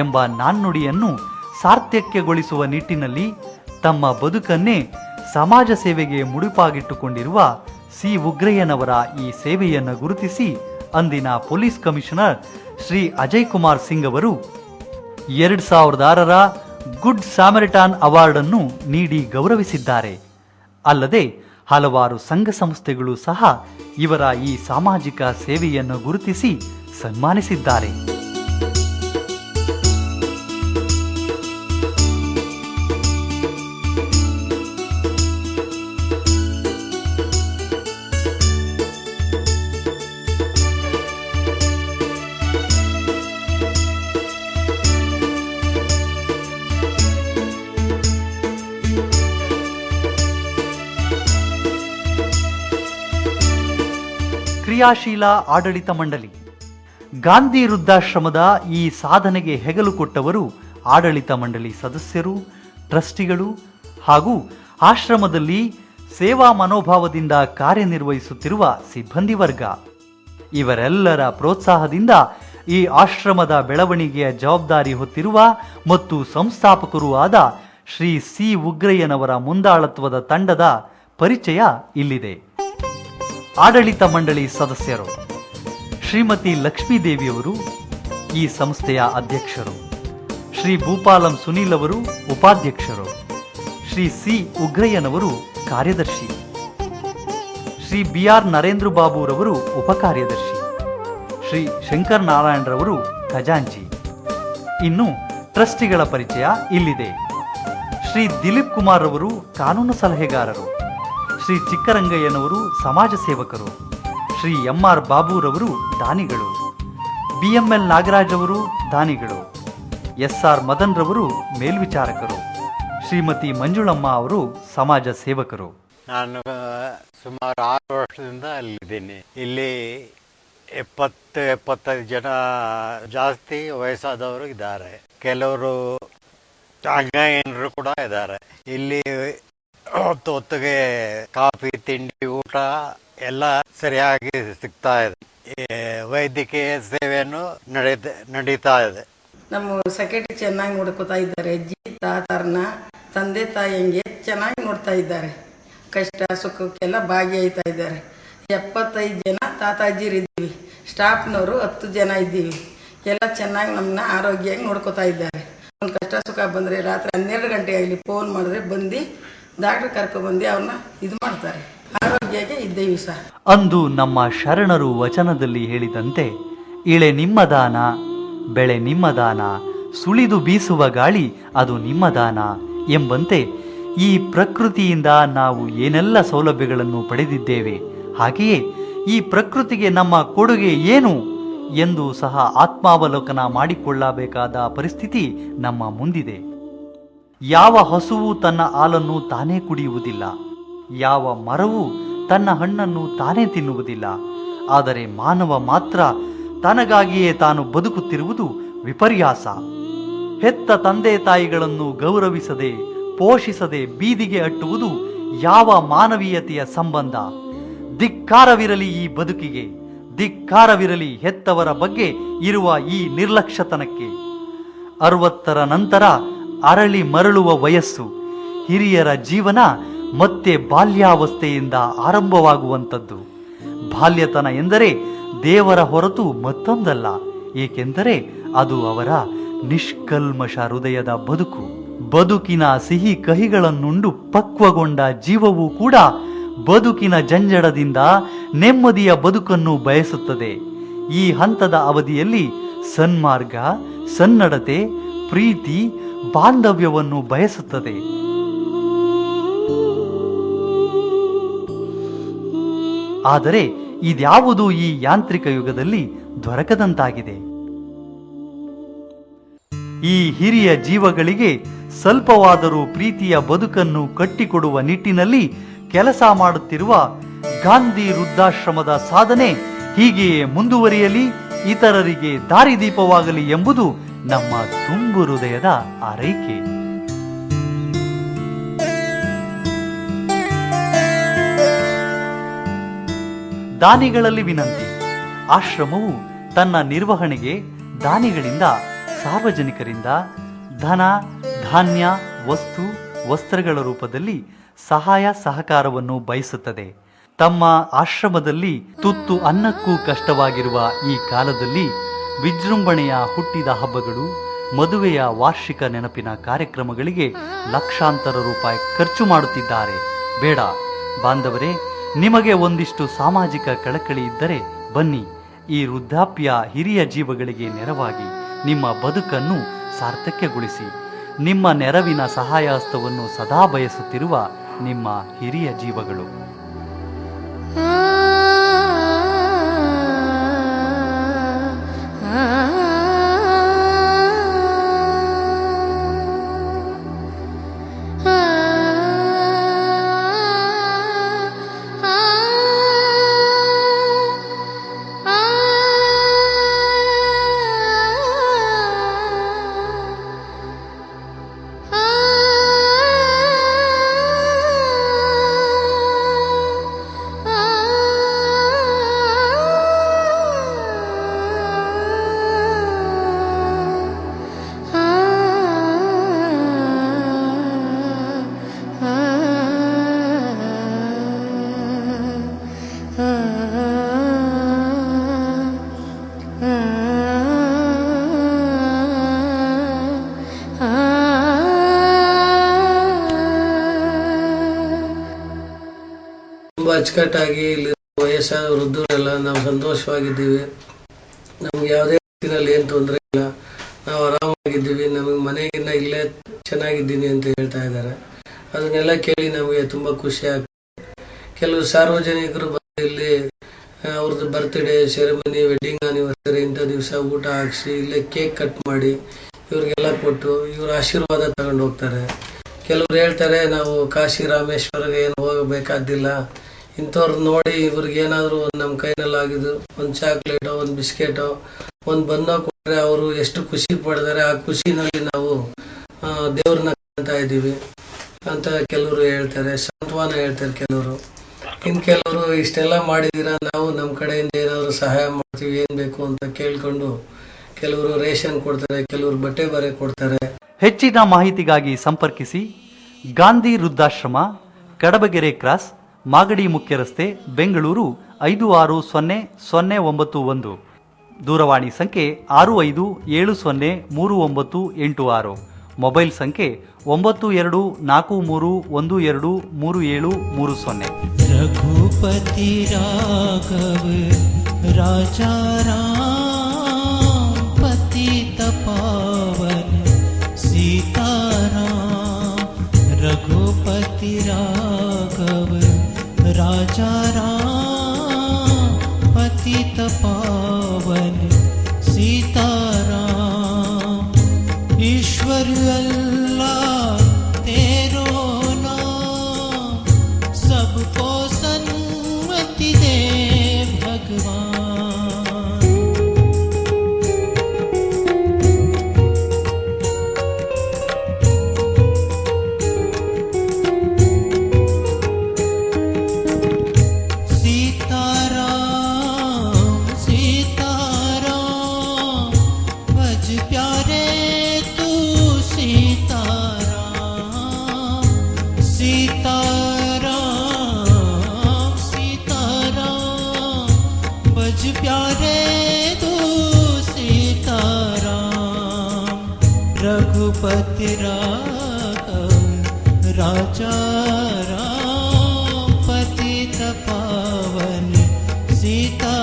ಎಂಬ ನಾಣ್ಣುಡಿಯನ್ನು ಸಾರ್ಥಕ್ಯಗೊಳಿಸುವ ನಿಟ್ಟಿನಲ್ಲಿ ತಮ್ಮ ಬದುಕನ್ನೇ ಸಮಾಜ ಸೇವೆಗೆ ಮುಡಿಪಾಗಿಟ್ಟುಕೊಂಡಿರುವ ಸಿ ಉಗ್ರಯ್ಯನವರ ಈ ಸೇವೆಯನ್ನು ಗುರುತಿಸಿ ಅಂದಿನ ಪೊಲೀಸ್ ಕಮಿಷನರ್ ಶ್ರೀ ಅಜಯ್ ಕುಮಾರ್ ಸಿಂಗ್ ಅವರು 2006ರ ಗುಡ್ ಸ್ಯಾಮರಿಟಾನ್ ಅವಾರ್ಡ್ ಅನ್ನು ನೀಡಿ ಗೌರವಿಸಿದ್ದಾರೆ. ಅಲ್ಲದೆ ಹಲವಾರು ಸಂಘ ಸಂಸ್ಥೆಗಳು ಸಹ ಇವರ ಈ ಸಾಮಾಜಿಕ ಸೇವೆಯನ್ನು ಗುರುತಿಸಿ ಸನ್ಮಾನಿಸಿದ್ದಾರೆ. ಕ್ರಿಯಾಶೀಲ ಆಡಳಿತ ಮಂಡಳಿ. ಗಾಂಧಿ ವೃದ್ಧಾಶ್ರಮದ ಈ ಸಾಧನೆಗೆ ಹೆಗಲು ಕೊಟ್ಟವರು ಆಡಳಿತ ಮಂಡಳಿ ಸದಸ್ಯರು, ಟ್ರಸ್ಟಿಗಳು ಹಾಗೂ ಆಶ್ರಮದಲ್ಲಿ ಸೇವಾ ಮನೋಭಾವದಿಂದ ಕಾರ್ಯನಿರ್ವಹಿಸುತ್ತಿರುವ ಸಿಬ್ಬಂದಿ ವರ್ಗ. ಇವರೆಲ್ಲರ ಪ್ರೋತ್ಸಾಹದಿಂದ ಈ ಆಶ್ರಮದ ಬೆಳವಣಿಗೆಯ ಜವಾಬ್ದಾರಿ ಹೊತ್ತಿರುವ ಮತ್ತು ಸಂಸ್ಥಾಪಕರೂ ಆದ ಶ್ರೀ ಸಿ ಉಗ್ರಯ್ಯನವರ ಮುಂದಾಳತ್ವದ ತಂಡದ ಪರಿಚಯ ಇಲ್ಲಿದೆ. ಆಡಳಿತ ಮಂಡಳಿ ಸದಸ್ಯರು: ಶ್ರೀಮತಿ ಲಕ್ಷ್ಮೀದೇವಿಯವರು ಈ ಸಂಸ್ಥೆಯ ಅಧ್ಯಕ್ಷರು, ಶ್ರೀ ಭೂಪಾಲಂ ಸುನೀಲ್ ಅವರು ಉಪಾಧ್ಯಕ್ಷರು, ಶ್ರೀ ಸಿ ಉಗ್ರಯ್ಯನವರು ಕಾರ್ಯದರ್ಶಿ, ಶ್ರೀ ಬಿಆರ್ ನರೇಂದ್ರ ಬಾಬುರವರು ಉಪಕಾರ್ಯದರ್ಶಿ, ಶ್ರೀ ಶಂಕರ್ ನಾರಾಯಣರವರು ಖಜಾಂಚಿ. ಇನ್ನು ಟ್ರಸ್ಟಿಗಳ ಪರಿಚಯ ಇಲ್ಲಿದೆ. ಶ್ರೀ ದಿಲೀಪ್ ಕುಮಾರ್ ಅವರು ಕಾನೂನು ಸಲಹೆಗಾರರು, ಶ್ರೀ ಚಿಕ್ಕರಂಗಯ್ಯನವರು ಸಮಾಜ ಸೇವಕರು, ಶ್ರೀ ಎಂಆರ್ ಬಾಬುರವರು ದಾನಿಗಳು, ಬಿಎಂಎಲ್ ನಾಗರಾಜ್ ಅವರು ದಾನಿಗಳು, ಎಸ್ಆರ್ ಮದನ್ ರವರು ಮೇಲ್ವಿಚಾರಕರು, ಶ್ರೀಮತಿ ಮಂಜುಳಮ್ಮ ಅವರು ಸಮಾಜ ಸೇವಕರು. ನಾನು ಸುಮಾರು 6 ವರ್ಷದಿಂದ ಅಲ್ಲಿದ್ದೀನಿ. ಇಲ್ಲಿ 70-75 ಜನ ಜಾಸ್ತಿ ವಯಸ್ಸಾದವರು ಇದ್ದಾರೆ. ಕೆಲವರು ಅಂಗಹೀನರು ಕೂಡ ಇದ್ದಾರೆ. ಇಲ್ಲಿ ಹೊತ್ತಿಗೆ ಕಾಫಿ, ತಿಂಡಿ, ಊಟ ಎಲ್ಲ ಸರಿಯಾಗಿ ಸಿಗ್ತಾ ಇದೆ. ವೈದ್ಯಕೀಯ ಸೇವೆಯನ್ನು ನಡೀತಾ ಇದೆ. ನಮ್ಮ ಸೆಕ್ರೆಟರಿ ಚೆನ್ನಾಗಿ ನೋಡ್ಕೋತಾ ಇದ್ದಾರೆ. ಅಜ್ಜಿ ತಾತರನ್ನ ತಂದೆ ತಾಯಿಯಂಗೆ ಚೆನ್ನಾಗಿ ನೋಡ್ತಾ ಇದ್ದಾರೆ. ಕಷ್ಟ ಸುಖಕ್ಕೆಲ್ಲ ಭಾಗಿಯಾಯ್ತಾ ಇದ್ದಾರೆ. 75 ಜನ ತಾತಾಜಿರಿದ್ದೀವಿ. ಸ್ಟಾಫ್ನವರು 10 ಜನ ಇದ್ದೀವಿ. ಎಲ್ಲ ಚೆನ್ನಾಗಿ ನಮ್ಮನ್ನ ಆರೋಗ್ಯವಾಗಿ ನೋಡ್ಕೋತಾ ಇದ್ದಾರೆ. ಒಂದು ಕಷ್ಟ ಸುಖ ಬಂದರೆ ರಾತ್ರಿ 12 ಗಂಟೆ ಆಗಲಿ ಫೋನ್ ಮಾಡಿದ್ರೆ ಬಂದು ಡಾಕ್ಟರ್ ಕರ್ಕೊಬಂದು ಅವ್ರನ್ನ ಇದು ಮಾಡ್ತಾರೆ. ಆರೋಗ್ಯಕ್ಕೆ ಇದ್ದೇವೆ ಸರ್. ಅಂದು ನಮ್ಮ ಶರಣರು ವಚನದಲ್ಲಿ ಹೇಳಿದಂತೆ, ಇಳೆ ನಿಮ್ಮ ದಾನ, ಬೆಳೆ ನಿಮ್ಮ ದಾನ, ಸುಳಿದು ಬೀಸುವ ಗಾಳಿ ಅದು ನಿಮ್ಮ ದಾನ ಎಂಬಂತೆ ಈ ಪ್ರಕೃತಿಯಿಂದ ನಾವು ಏನೆಲ್ಲ ಸೌಲಭ್ಯಗಳನ್ನು ಪಡೆದಿದ್ದೇವೆ, ಹಾಗೆಯೇ ಈ ಪ್ರಕೃತಿಗೆ ನಮ್ಮ ಕೊಡುಗೆ ಏನು ಎಂದು ಸಹ ಆತ್ಮಾವಲೋಕನ ಮಾಡಿಕೊಳ್ಳಬೇಕಾದ ಪರಿಸ್ಥಿತಿ ನಮ್ಮ ಮುಂದಿದೆ. ಯಾವ ಹಸುವು ತನ್ನ ಹಾಲನ್ನು ತಾನೇ ಕುಡಿಯುವುದಿಲ್ಲ, ಯಾವ ಮರವು ತನ್ನ ಹಣ್ಣನ್ನು ತಾನೇ ತಿನ್ನುವುದಿಲ್ಲ. ಆದರೆ ಮಾನವ ಮಾತ್ರ ತನಗಾಗಿಯೇ ತಾನು ಬದುಕುತ್ತಿರುವುದು ವಿಪರ್ಯಾಸ. ಹೆತ್ತ ತಂದೆ ತಾಯಿಗಳನ್ನು ಗೌರವಿಸದೆ ಪೋಷಿಸದೆ ಬೀದಿಗೆ ಅಟ್ಟುವುದು ಯಾವ ಮಾನವೀಯತೆಯ ಸಂಬಂಧ? ಧಿಕ್ಕಾರವಿರಲಿ ಈ ಬದುಕಿಗೆ, ಧಿಕ್ಕಾರವಿರಲಿ ಹೆತ್ತವರ ಬಗ್ಗೆ ಇರುವ ಈ ನಿರ್ಲಕ್ಷ್ಯತನಕ್ಕೆ. 60ರ ನಂತರ ಅರಳಿ ಮರಳುವ ವಯಸ್ಸು. ಹಿರಿಯರ ಜೀವನ ಮತ್ತೆ ಬಾಲ್ಯಾವಸ್ಥೆಯಿಂದ ಆರಂಭವಾಗುವಂಥದ್ದು. ಬಾಲ್ಯತನ ಎಂದರೆ ದೇವರ ಹೊರತು ಮತ್ತೊಂದಲ್ಲ, ಏಕೆಂದರೆ ಅದು ಅವರ ನಿಷ್ಕಲ್ಮಶ ಹೃದಯದ ಬದುಕು. ಬದುಕಿನ ಸಿಹಿ ಕಹಿಗಳನ್ನುಂಡು ಪಕ್ವಗೊಂಡ ಜೀವವೂ ಕೂಡ ಬದುಕಿನ ಜಂಜಡದಿಂದ ನೆಮ್ಮದಿಯ ಬದುಕನ್ನು ಬಯಸುತ್ತದೆ. ಈ ಹಂತದ ಅವಧಿಯಲ್ಲಿ ಸನ್ಮಾರ್ಗ, ಸನ್ನಡತೆ, ಪ್ರೀತಿ, ಬಾಂಧವ್ಯವನ್ನು ಬಯಸುತ್ತದೆ. ಆದರೆ ಇದ್ಯಾವುದು ಈ ಯಾಂತ್ರಿಕ ಯುಗದಲ್ಲಿ ದೊರಕದಂತಾಗಿದೆ. ಈ ಹಿರಿಯ ಜೀವಗಳಿಗೆ ಸ್ವಲ್ಪವಾದರೂ ಪ್ರೀತಿಯ ಬದುಕನ್ನು ಕಟ್ಟಿಕೊಡುವ ನಿಟ್ಟಿನಲ್ಲಿ ಕೆಲಸ ಮಾಡುತ್ತಿರುವ ಗಾಂಧಿ ವೃದ್ಧಾಶ್ರಮದ ಸಾಧನೆ ಹೀಗೆಯೇ ಮುಂದುವರಿಯಲಿ, ಇತರರಿಗೆ ದಾರಿದೀಪವಾಗಲಿ ಎಂಬುದು ನಮ್ಮ ತುಂಬು ಹೃದಯದ ಆರೈಕೆ. ದಾನಿಗಳಲ್ಲಿ ವಿನಂತಿ. ಆಶ್ರಮವು ತನ್ನ ನಿರ್ವಹಣೆಗೆ ದಾನಿಗಳಿಂದ ಸಾರ್ವಜನಿಕರಿಂದ ಧನ, ಧಾನ್ಯ, ವಸ್ತು, ವಸ್ತ್ರಗಳ ರೂಪದಲ್ಲಿ ಸಹಾಯ ಸಹಕಾರವನ್ನು ಬಯಸುತ್ತದೆ. ತಮ್ಮ ಆಶ್ರಮದಲ್ಲಿ ತುತ್ತು ಅನ್ನಕ್ಕೂ ಕಷ್ಟವಾಗಿರುವ ಈ ಕಾಲದಲ್ಲಿ ವಿಜೃಂಭಣೆಯ ಹುಟ್ಟಿದ ಹಬ್ಬಗಳು, ಮದುವೆಯ ವಾರ್ಷಿಕ ನೆನಪಿನ ಕಾರ್ಯಕ್ರಮಗಳಿಗೆ ಲಕ್ಷಾಂತರ ರೂಪಾಯಿ ಖರ್ಚು ಮಾಡುತ್ತಿದ್ದಾರೆ. ಬೇಡ ಬಾಂಧವರೇ, ನಿಮಗೆ ಒಂದಿಷ್ಟು ಸಾಮಾಜಿಕ ಕಳಕಳಿ ಇದ್ದರೆ ಬನ್ನಿ, ಈ ವೃದ್ಧಾಪ್ಯ ಹಿರಿಯ ಜೀವಗಳಿಗೆ ನೆರವಾಗಿ ನಿಮ್ಮ ಬದುಕನ್ನು ಸಾರ್ಥಕ್ಯಗೊಳಿಸಿ. ನಿಮ್ಮ ನೆರವಿನ ಸಹಾಯ ಹಸ್ತವನ್ನು ಸದಾ ಬಯಸುತ್ತಿರುವ ನಿಮ್ಮ ಹಿರಿಯ ಜೀವಗಳು. ತುಂಬ ಅಚ್ಚುಕಟ್ಟಾಗಿ ಇಲ್ಲಿ ವಯಸ್ಸಾದ ವೃದ್ಧರೆಲ್ಲ ನಾವು ಸಂತೋಷವಾಗಿದ್ದೀವಿ. ನಮ್ಗೆ ಯಾವುದೇ ರೀತಿಯಲ್ಲಿ ಏನು ತೊಂದರೆ ಇಲ್ಲ, ನಾವು ಆರಾಮಾಗಿದ್ದೀವಿ, ನಮಗೆ ಮನೆಗಿನ್ನ ಇಲ್ಲೇ ಚೆನ್ನಾಗಿದ್ದೀನಿ ಅಂತ ಹೇಳ್ತಾ ಇದ್ದಾರೆ. ಅದನ್ನೆಲ್ಲ ಕೇಳಿ ನಮಗೆ ತುಂಬ ಖುಷಿ ಆಗ್ತದೆ. ಕೆಲವು ಸಾರ್ವಜನಿಕರು ಬಂದು ಇಲ್ಲಿ ಅವ್ರದ್ದು ಬರ್ತ್ಡೇ ಸೆರೆಮನಿ, ವೆಡ್ಡಿಂಗ್ ಆನಿವರ್ಸರಿ ಇಂಥ ದಿವಸ ಊಟ ಹಾಕ್ಸಿ ಇಲ್ಲೇ ಕೇಕ್ ಕಟ್ ಮಾಡಿ ಇವ್ರಿಗೆಲ್ಲ ಕೊಟ್ಟು ಇವ್ರ ಆಶೀರ್ವಾದ ತಗೊಂಡು ಹೋಗ್ತಾರೆ. ಕೆಲವ್ರು ಹೇಳ್ತಾರೆ ನಾವು ಕಾಶಿ ರಾಮೇಶ್ವರಗೆ ಏನು ಹೋಗಬೇಕಾದಿಲ್ಲ, ಇಂಥವ್ರು ನೋಡಿ ಇವ್ರಿಗೇನಾದರೂ ಒಂದು ನಮ್ಮ ಕೈನಲ್ಲಾಗಿದ್ದು ಒಂದು ಚಾಕ್ಲೇಟೋ, ಒಂದು ಬಿಸ್ಕೆಟೋ, ಒಂದು ಬನ್ನೋ ಕೊಟ್ಟರೆ ಅವರು ಎಷ್ಟು ಖುಷಿ ಪಡ್ತಾರೆ. ಆ ಖುಷಿನಲ್ಲಿ ನಾವು ದೇವ್ರನ್ನ ಕಾಣ್ತಾ ಇದ್ದೀವಿ ಅಂತ ಕೆಲವರು ಹೇಳ್ತಾರೆ, ಸಾಂತ್ವನ ಹೇಳ್ತಾರೆ ಕೆಲವರು. ಇನ್ನು ಕೆಲವರು ಇಷ್ಟೆಲ್ಲ ಮಾಡಿದ್ದೀರಾ, ನಾವು ನಮ್ಮ ಕಡೆಯಿಂದ ಏನಾದರೂ ಸಹಾಯ ಮಾಡ್ತೀವಿ, ಏನು ಬೇಕು ಅಂತ ಕೇಳ್ಕೊಂಡು ಕೆಲವರು ರೇಷನ್ ಕೊಡ್ತಾರೆ, ಕೆಲವರು ಬಟ್ಟೆ ಬರೆ ಕೊಡ್ತಾರೆ. ಹೆಚ್ಚಿನ ಮಾಹಿತಿಗಾಗಿ ಸಂಪರ್ಕಿಸಿ ಗಾಂಧಿ ವೃದ್ಧಾಶ್ರಮ, ಕಡಬಗೆರೆ ಕ್ರಾಸ್, ಮಾಗಡಿ ಮುಖ್ಯ ರಸ್ತೆ, ಬೆಂಗಳೂರು 560091. ದೂರವಾಣಿ ಸಂಖ್ಯೆ 65703986. ಮೊಬೈಲ್ ಸಂಖ್ಯೆ 9243123730. ರಘುಪತಿ ರಾಘವ ರಾಜಾ ರಾಮ ಪತಿತ ಪಾವನ सीताराम. रघुपति राघव राजा राम पतित पावन सीताराम. ईश्वर अल्लाह तेरो नाम, सबको सन्मति दे भगवान. रघुपति राघव राजा राम पतित पावन सीता